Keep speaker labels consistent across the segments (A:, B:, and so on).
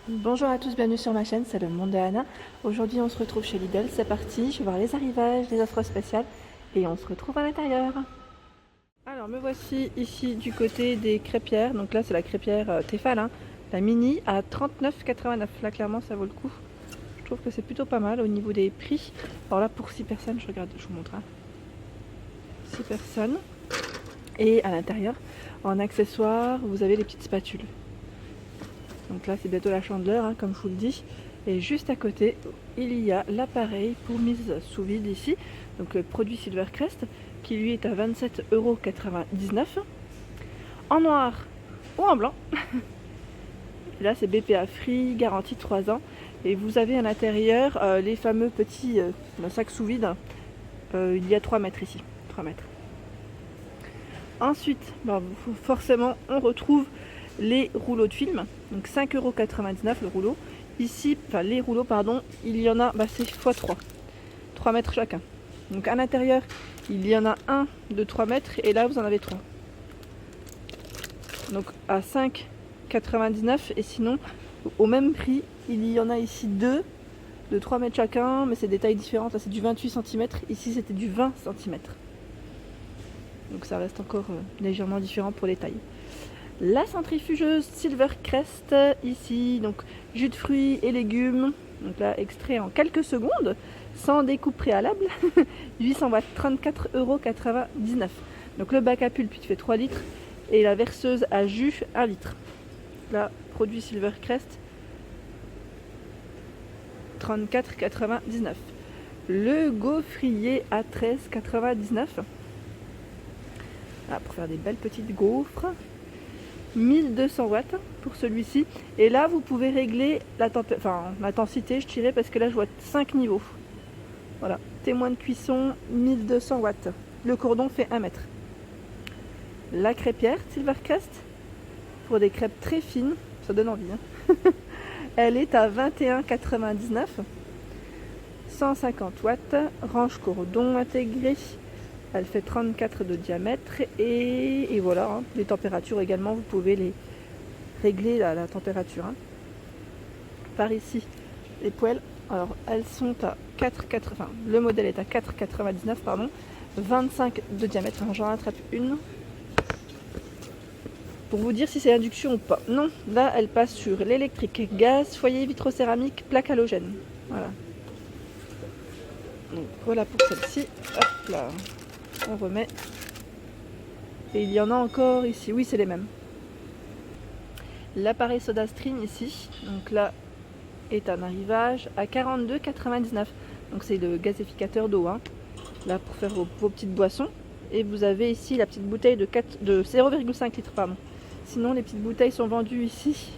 A: Bonjour à tous, bienvenue sur ma chaîne, c'est le monde de Anna. Aujourd'hui on se retrouve chez Lidl, c'est parti, je vais voir les arrivages, les offres spéciales et on se retrouve à l'intérieur. Alors me voici ici du côté des crêpières, donc là c'est la crêpière Tefal, hein, la mini à 39,89. Là clairement ça vaut le coup, je trouve que c'est plutôt pas mal au niveau des prix. Alors là pour 6 personnes, je regarde, je vous montre, hein. 6 personnes et à l'intérieur en accessoires vous avez les petites spatules. Donc là c'est bientôt la chandeleur, hein, comme je vous le dis. Et juste à côté il y a l'appareil pour mise sous vide ici, donc le produit Silvercrest qui lui est à 27,99 € en noir ou en blanc. Et là c'est BPA free, garantie 3 ans. Et vous avez à l'intérieur les fameux petits sacs sous vide. Il y a 3 mètres ici, 3 mètres. Ensuite, forcément on retrouve les rouleaux de film, donc 5,99 € le rouleau. Ici, enfin les rouleaux pardon, il y en a, c'est x3, 3 mètres chacun. Donc à l'intérieur, il y en a un de 3 mètres et là vous en avez 3. Donc à 5,99 € et sinon au même prix, il y en a ici 2 de 3 mètres chacun, mais c'est des tailles différentes. Là c'est du 28 cm, ici c'était du 20 cm. Donc ça reste encore légèrement différent pour les tailles. La centrifugeuse Silvercrest ici, donc jus de fruits et légumes, donc là extrait en quelques secondes, sans découpe préalable, 800 watts, 34,99 €. Donc le bac à pulpe il fait 3 litres et la verseuse à jus 1 litre. Là, produit Silvercrest, 34,99 €. Le gaufrier à 13,99 €. Ah, pour faire des belles petites gaufres. 1200 watts pour celui-ci. Et là, vous pouvez régler l'intensité, je dirais, parce que là, je vois 5 niveaux. Voilà, témoin de cuisson, 1200 watts. Le cordon fait 1 mètre. La crêpière Silvercrest, pour des crêpes très fines, ça donne envie, hein. Elle est à 21,99 €. 150 watts, range cordon intégré. Elle fait 34 de diamètre et voilà, hein. Les températures également, vous pouvez les régler la température, hein. Par ici, les poêles, alors elles sont à 4,80, enfin le modèle est à 4,99 €, pardon, 25 de diamètre. Alors, j'en attrape une pour vous dire si c'est induction ou pas. Non, là elle passe sur l'électrique, gaz, foyer, vitrocéramique, plaque halogène. Voilà. Donc voilà pour celle-ci. Hop là. On remet. Et il y en a encore ici. Oui, c'est les mêmes. L'appareil SodaStream ici, donc là, est un arrivage à 42,99 €. Donc c'est le gazéficateur d'eau, hein, là pour faire vos petites boissons. Et vous avez ici la petite bouteille de 0,5 litres, pardon. Sinon, les petites bouteilles sont vendues ici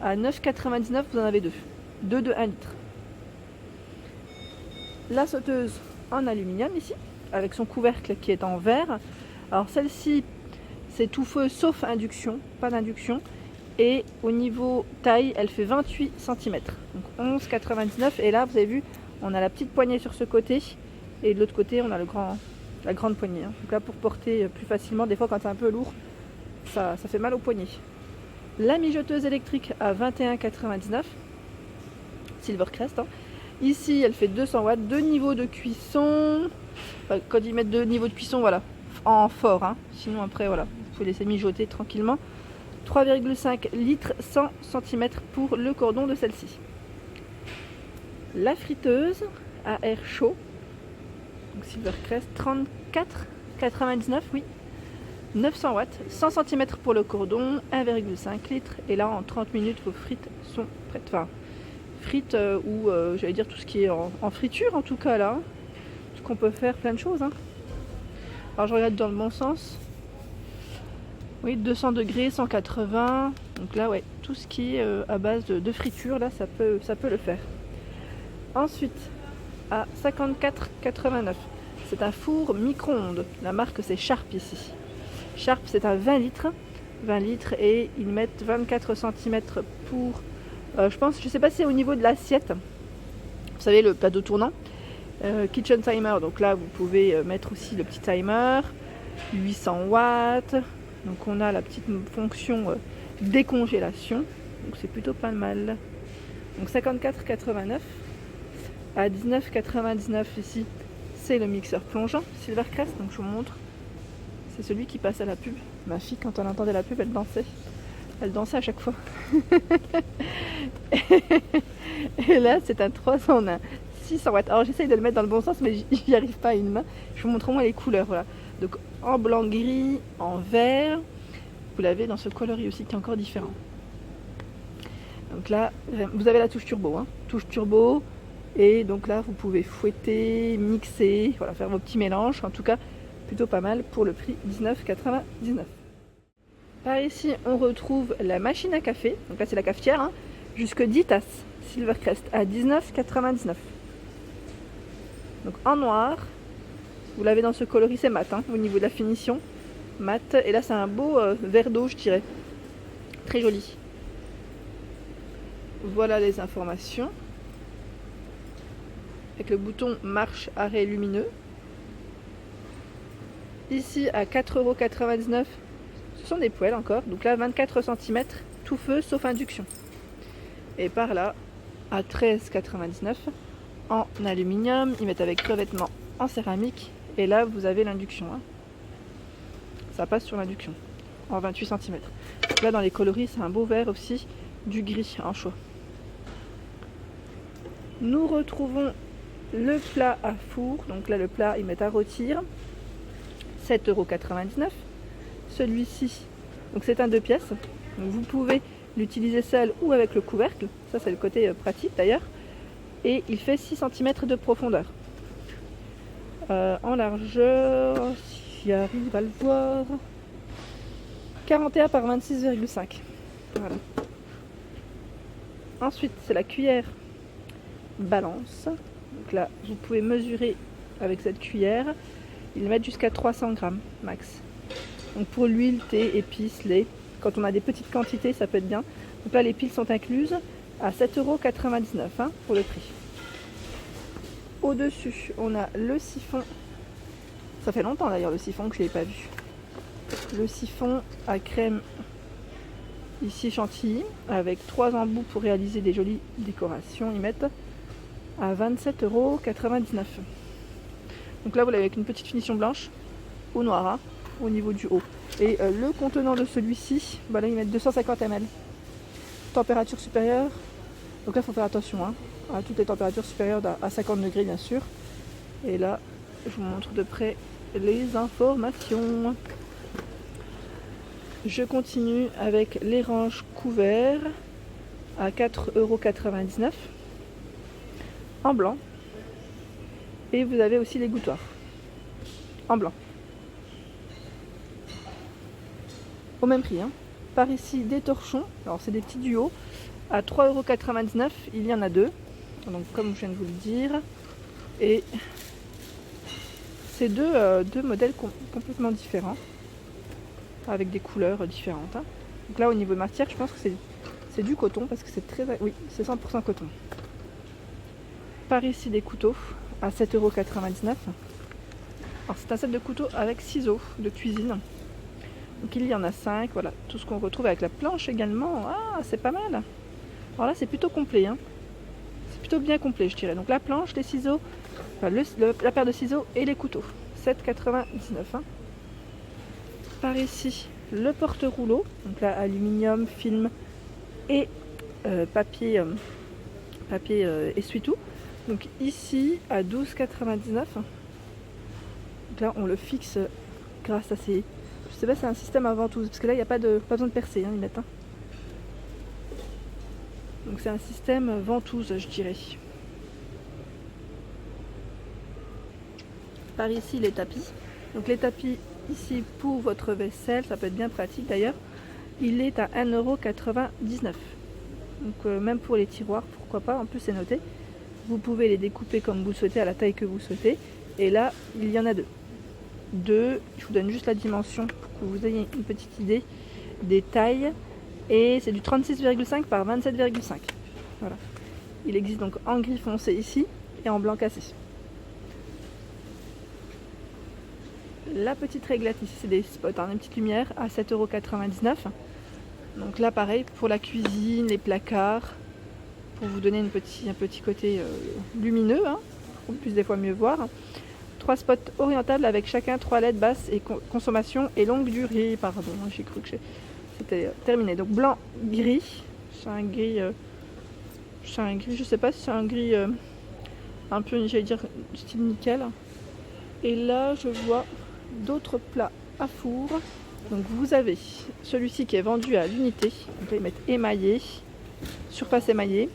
A: à 9,99 €. Vous en avez deux. Deux de 1 litre. La sauteuse en aluminium ici, avec son couvercle qui est en verre. Alors celle-ci c'est tout feu sauf induction, pas d'induction. Et au niveau taille elle fait 28 cm, donc 11,99 €. Et là vous avez vu, on a la petite poignée sur ce côté et de l'autre côté on a la grande poignée, hein. Donc là pour porter plus facilement, des fois quand c'est un peu lourd ça fait mal aux poignets. La mijoteuse électrique à 21,99 €, Silvercrest, hein. Ici elle fait 200 watts, 2 niveaux de cuisson. Quand ils mettent 2 niveaux de cuisson, voilà, en fort, hein. Sinon après voilà, vous pouvez laisser mijoter tranquillement. 3,5 litres, 100 cm pour le cordon de celle-ci. La friteuse à air chaud, donc Silvercrest, 34,99 €, oui, 900 watts, 100 cm pour le cordon, 1,5 litres. Et là en 30 minutes vos frites sont prêtes. Enfin, frites ou j'allais dire tout ce qui est en friture en tout cas là, parce qu'on peut faire plein de choses, hein. Alors je regarde dans le bon sens. Oui, 200 degrés, 180. Donc là ouais, tout ce qui est à base de friture là, ça peut le faire. Ensuite à 54,89 €, c'est un four micro-ondes. La marque c'est Sharp ici. Sharp c'est un 20 litres. 20 litres et ils mettent 24 cm pour je pense, je sais pas si c'est au niveau de l'assiette, vous savez le plateau tournant, kitchen timer. Donc là vous pouvez mettre aussi le petit timer, 800 watts. Donc on a la petite fonction décongélation. donc c'est plutôt pas mal. Donc 54,89 à 19,99 ici, c'est le mixeur plongeant Silvercrest, donc je vous montre. C'est celui qui passe à la pub. Ma fille, quand elle entendait la pub, elle dansait. Elle dansait à chaque fois. Et là, c'est un 3 en 1, 600 watts. Alors j'essaye de le mettre dans le bon sens, mais j'y arrive pas à une main. Je vous montre au moins les couleurs. Voilà. Donc en blanc, gris, en vert. Vous l'avez dans ce coloris aussi qui est encore différent. Donc là, vous avez la touche turbo. Touche turbo. Et donc là, vous pouvez fouetter, mixer, voilà, faire vos petits mélanges. En tout cas, plutôt pas mal pour le prix 19,99. Par ici, on retrouve la machine à café. Donc là, c'est la cafetière. Jusque 10 tasses Silvercrest à 19,99. Donc en noir. Vous l'avez dans ce coloris, c'est mat au niveau de la finition. Mat. Et là, c'est un beau vert d'eau, je dirais. Très joli. Voilà les informations. Avec le bouton marche arrêt lumineux. Ici à 4,99 €, ce sont des poêles encore. Donc là 24 cm, tout feu sauf induction. Et par là à 13,99 € en aluminium. Ils mettent avec revêtement en céramique. Et là vous avez l'induction. Ça passe sur l'induction en 28 cm. Donc là dans les coloris c'est un beau vert aussi, du gris en choix. Nous retrouvons le plat à four, donc là le plat ils mettent à rôtir, 7,99 €. Celui-ci, donc c'est un 2 pièces, donc vous pouvez l'utiliser seul ou avec le couvercle, ça c'est le côté pratique d'ailleurs, et il fait 6 cm de profondeur. En largeur, si j'arrive à le voir, 41 par 26,5. Voilà. Ensuite c'est la cuillère balance. Donc là, vous pouvez mesurer avec cette cuillère. Ils mettent jusqu'à 300 grammes max. Donc pour l'huile, thé, épices, lait, quand on a des petites quantités, ça peut être bien. Donc là, les piles sont incluses à 7,99 € pour le prix. Au-dessus, on a le siphon. Ça fait longtemps d'ailleurs le siphon que je ne l'ai pas vu. Le siphon à crème ici chantilly avec 3 embouts pour réaliser des jolies décorations. Ils mettent à 27,99 €. Donc là vous l'avez avec une petite finition blanche ou noire au niveau du haut. Et le contenant de celui-ci, là ils mettent 250 ml. Température supérieure. Donc là il faut faire attention à toutes les températures supérieures à 50 degrés bien sûr. Et là je vous montre de près les informations. Je continue avec les ranges couverts à 4,99 € en blanc. Et vous avez aussi les gouttoirs en blanc. Au même prix. Par ici des torchons. Alors c'est des petits duos. À 3,99 €. Il y en a 2. Donc comme je viens de vous le dire. Et c'est deux modèles complètement différents. Avec des couleurs différentes. Donc là au niveau matière je pense que c'est du coton parce que c'est très... Oui, c'est 100% coton. Par ici des couteaux à 7,99 €. Alors c'est un set de couteaux avec ciseaux de cuisine. Donc il y en a 5, voilà, tout ce qu'on retrouve avec la planche également. Ah, c'est pas mal. Alors là c'est plutôt complet. C'est plutôt bien complet je dirais. Donc la planche, les ciseaux, la paire de ciseaux et les couteaux. 7,99 €. Par ici le porte-rouleau. Donc là aluminium, film et papier essuie-tout. Donc ici à 12,99 €. Donc là on le fixe grâce à ces... Je sais pas, c'est un système à ventouse parce que là il n'y a pas besoin de percer, ils mettent. Donc c'est un système ventouse je dirais. Par ici les tapis. Donc les tapis ici pour votre vaisselle, ça peut être bien pratique d'ailleurs. Il est à 1,99 €. Donc même pour les tiroirs, pourquoi pas, en plus c'est noté. Vous pouvez les découper comme vous souhaitez, à la taille que vous souhaitez. Et là, il y en a 2. Je vous donne juste la dimension pour que vous ayez une petite idée des tailles. Et c'est du 36,5 par 27,5. Voilà. Il existe donc en gris foncé ici et en blanc cassé. La petite réglette ici, c'est des spots, une petite lumière à 7,99 €. Donc là pareil pour la cuisine, les placards, pour vous donner un petit côté lumineux, hein, pour qu'on puisse des fois mieux voir. 3 spots orientables avec chacun 3 LED basse et consommation et longue durée. Pardon, j'ai cru que c'était terminé. Donc blanc, gris. C'est un gris, je sais pas si c'est un gris un peu, j'allais dire, style nickel. Et là, je vois d'autres plats à four. Donc vous avez celui-ci qui est vendu à l'unité. Donc là, ils mettent émaillé, surface émaillée,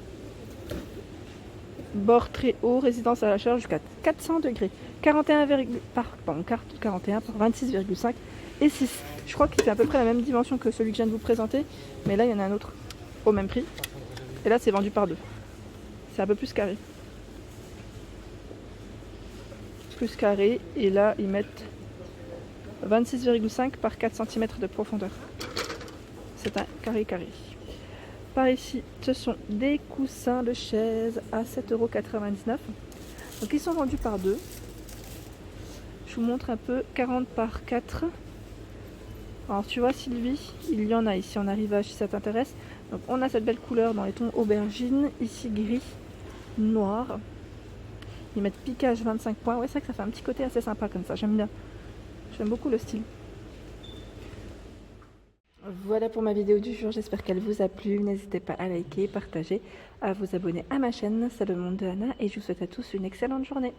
A: bord très haut, résistance à la chaleur jusqu'à 400 degrés. 41 par 26,5 et 6. Je crois qu'il fait à peu près la même dimension que celui que je viens de vous présenter. Mais là, il y en a un autre au même prix. Et là, c'est vendu par 2. C'est un peu plus carré. Plus carré. Et là, ils mettent 26,5 par 4 cm de profondeur. C'est un carré. Par ici, ce sont des coussins de chaise à 7,99 €. Donc ils sont vendus par 2. Je vous montre un peu. 40 par 4. Alors tu vois Sylvie, il y en a ici en arrivage si ça t'intéresse. Donc on a cette belle couleur dans les tons aubergine. Ici gris, noir. Ils mettent piquage 25 points. Ouais, c'est vrai que ça fait un petit côté assez sympa comme ça. J'aime bien. J'aime beaucoup le style. Voilà pour ma vidéo du jour. J'espère qu'elle vous a plu. N'hésitez pas à liker, partager, à vous abonner à ma chaîne. C'est le monde de Anna et je vous souhaite à tous une excellente journée.